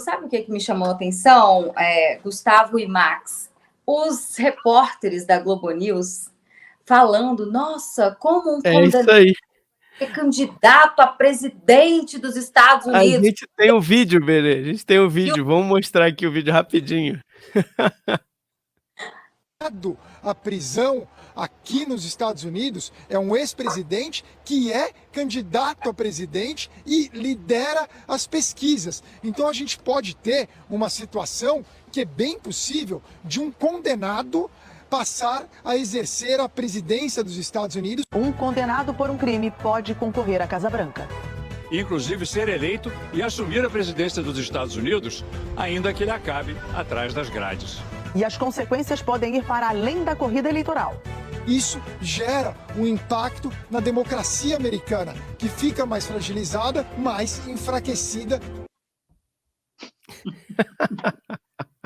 Sabe o que me chamou a atenção, Gustavo e Max? Os repórteres da Globo News falando, nossa, como um É isso condenado aí. é candidato a presidente dos Estados A Unidos. gente tem o vídeo, Berê. A gente tem o vídeo. Vamos mostrar aqui o vídeo rapidinho. A prisão aqui nos Estados Unidos é um ex-presidente que é candidato a presidente e lidera as pesquisas. Então a gente pode ter uma situação que é bem possível de um condenado passar a exercer a presidência dos Estados Unidos. Um condenado por um crime pode concorrer à Casa Branca. Inclusive ser eleito e assumir a presidência dos Estados Unidos, ainda que ele acabe atrás das grades. E as consequências podem ir para além da corrida eleitoral. Isso gera um impacto na democracia americana, que fica mais fragilizada, mais enfraquecida.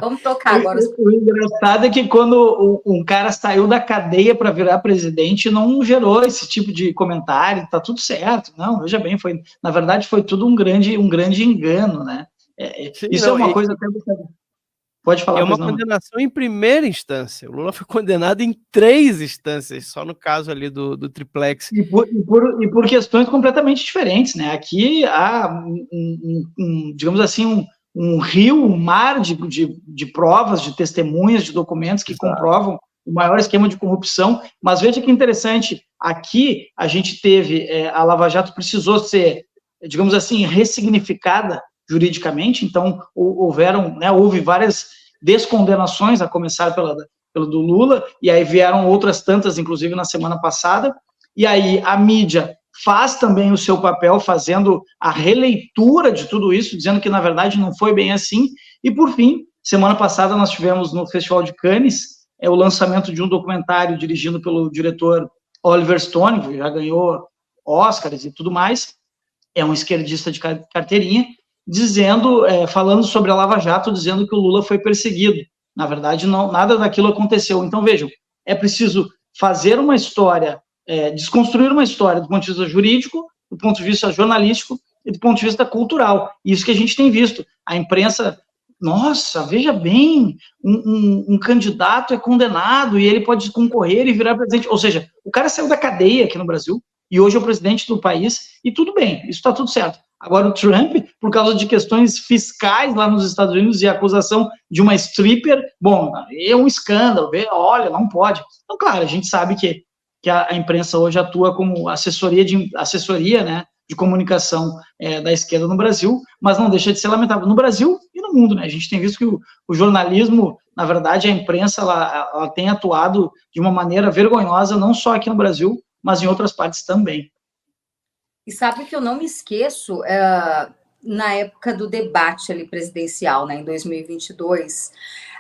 Vamos tocar agora. O engraçado é que quando um cara saiu da cadeia para virar presidente, não gerou esse tipo de comentário, tá tudo certo. Não, veja bem, na verdade foi tudo um grande engano, né? Sim, isso não, é uma coisa até... Pode falar. É uma condenação em primeira instância. O Lula foi condenado em 3 instâncias, só no caso ali do triplex. E por questões completamente diferentes, né? Aqui há, digamos assim, um rio, um mar de provas, de testemunhas, de documentos que comprovam o maior esquema de corrupção. Mas veja que interessante, aqui a gente teve, a Lava Jato precisou ser, digamos assim, ressignificada juridicamente, então houve várias descondenações, a começar pelo do Lula, e aí vieram outras tantas, inclusive na semana passada, e aí a mídia faz também o seu papel, fazendo a releitura de tudo isso, dizendo que na verdade não foi bem assim, e por fim, semana passada nós tivemos no Festival de Cannes, o lançamento de um documentário dirigido pelo diretor Oliver Stone, que já ganhou Oscars e tudo mais, é um esquerdista de carteirinha, falando sobre a Lava Jato, dizendo que o Lula foi perseguido. Na verdade, nada daquilo aconteceu. Então, vejam, é preciso fazer uma história, desconstruir uma história do ponto de vista jurídico, do ponto de vista jornalístico e do ponto de vista cultural. Isso que a gente tem visto. A imprensa, nossa, veja bem, um candidato é condenado e ele pode concorrer e virar presidente. Ou seja, o cara saiu da cadeia aqui no Brasil e hoje é o presidente do país e tudo bem, isso está tudo certo. Agora, o Trump, por causa de questões fiscais lá nos Estados Unidos e a acusação de uma stripper, bom, é um escândalo, olha, não pode. Então, claro, a gente sabe que a imprensa hoje atua como assessoria, né, de comunicação da esquerda no Brasil, mas não deixa de ser lamentável no Brasil e no mundo, né? A gente tem visto que o jornalismo, na verdade, a imprensa, ela tem atuado de uma maneira vergonhosa, não só aqui no Brasil, mas em outras partes também. E sabe que eu não me esqueço, na época do debate ali presidencial, né, em 2022,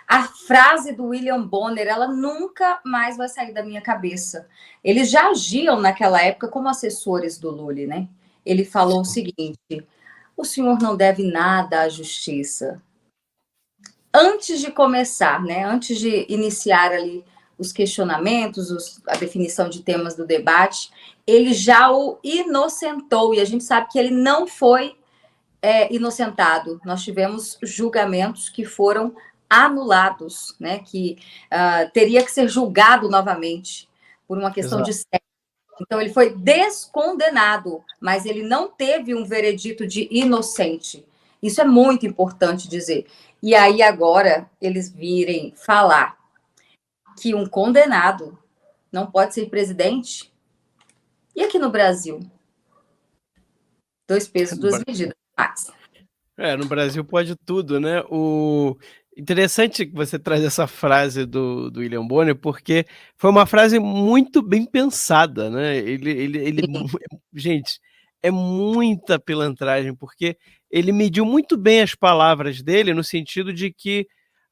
a frase do William Bonner, ela nunca mais vai sair da minha cabeça. Eles já agiam naquela época como assessores do Lula, né? Ele falou o seguinte: o senhor não deve nada à justiça. Antes de começar, né, antes de iniciar ali os questionamentos, a definição de temas do debate, ele já o inocentou, e a gente sabe que ele não foi inocentado. Nós tivemos julgamentos que foram anulados, né, que teria que ser julgado novamente por uma questão de sexo. Então, ele foi descondenado, mas ele não teve um veredito de inocente. Isso é muito importante dizer. E aí, agora, eles virem falar que um condenado não pode ser presidente? E aqui no Brasil? 2 pesos, 2 medidas, Max. No Brasil pode tudo, né? Interessante que você traz essa frase do William Bonner, porque foi uma frase muito bem pensada, né? Gente, é muita pilantragem, porque ele mediu muito bem as palavras dele, no sentido de que,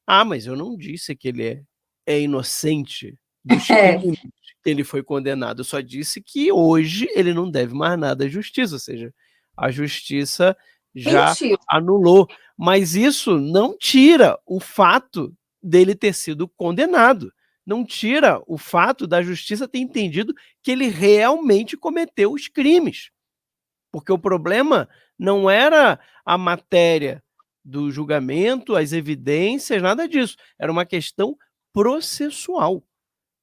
mas eu não disse que ele é inocente dos crimes que ele foi condenado. Eu só disse que hoje ele não deve mais nada à justiça, ou seja, a justiça já anulou. Mas isso não tira o fato dele ter sido condenado. Não tira o fato da justiça ter entendido que ele realmente cometeu os crimes. Porque o problema não era a matéria do julgamento, as evidências, nada disso. Era uma questão processual.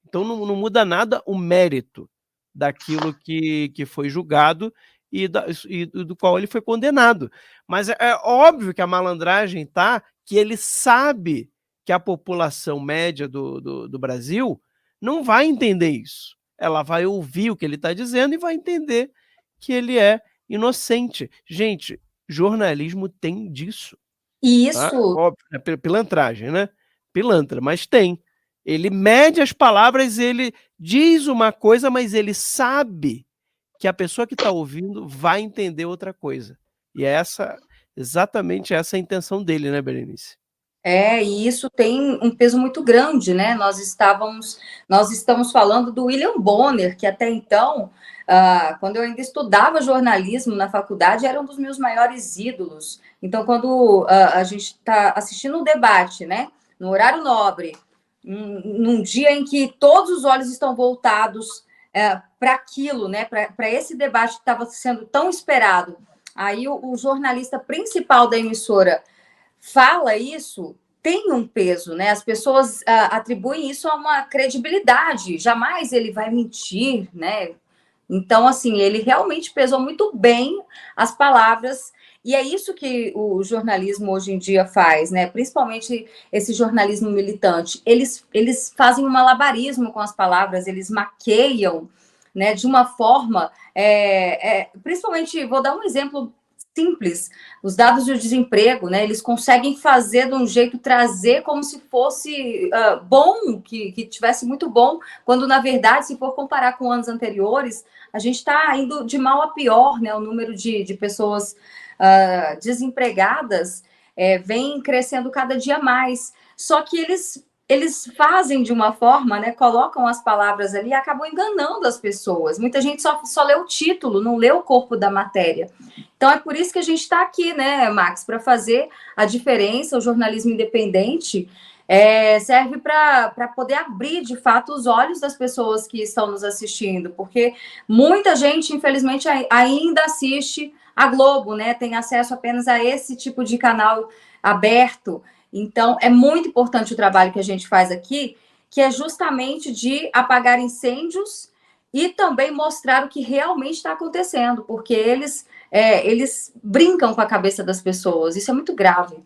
Então não muda nada o mérito daquilo que foi julgado e do qual ele foi condenado. Mas é óbvio que a malandragem tá, que ele sabe que a população média do Brasil não vai entender isso. Ela vai ouvir o que ele está dizendo e vai entender que ele é inocente. Gente, jornalismo tem disso. E Tá? isso, Óbvio, é pilantragem, né? Pilantra, mas tem. Ele mede as palavras, ele diz uma coisa, mas ele sabe que a pessoa que está ouvindo vai entender outra coisa. E é exatamente essa a intenção dele, né, Berenice? e isso tem um peso muito grande, né? Nós estamos falando do William Bonner, que até então, quando eu ainda estudava jornalismo na faculdade, era um dos meus maiores ídolos. Então, quando a gente está assistindo um debate, né, no horário nobre, num dia em que todos os olhos estão voltados para aquilo, né, para esse debate que estava sendo tão esperado, aí o jornalista principal da emissora fala isso, tem um peso, né? As pessoas atribuem isso a uma credibilidade. Jamais ele vai mentir, né? Então, assim, ele realmente pesou muito bem as palavras. E é isso que o jornalismo hoje em dia faz, né? Principalmente esse jornalismo militante. Eles fazem um malabarismo com as palavras, eles maqueiam, né? De uma forma, principalmente, vou dar um exemplo simples, os dados do desemprego, né? Eles conseguem fazer de um jeito, trazer como se fosse bom, que tivesse muito bom, quando na verdade, se for comparar com anos anteriores, a gente está indo de mal a pior, né? O número de pessoas desempregadas vem crescendo cada dia mais. Só que eles fazem de uma forma, né? Colocam as palavras ali e acabam enganando as pessoas. Muita gente só lê o título, não lê o corpo da matéria. Então, é por isso que a gente está aqui, né, Max, para fazer a diferença. O jornalismo independente serve para poder abrir, de fato, os olhos das pessoas que estão nos assistindo, porque muita gente, infelizmente, ainda assiste a Globo, né, tem acesso apenas a esse tipo de canal aberto. Então, é muito importante o trabalho que a gente faz aqui, que é justamente de apagar incêndios e também mostrar o que realmente está acontecendo, porque eles brincam com a cabeça das pessoas. Isso é muito grave.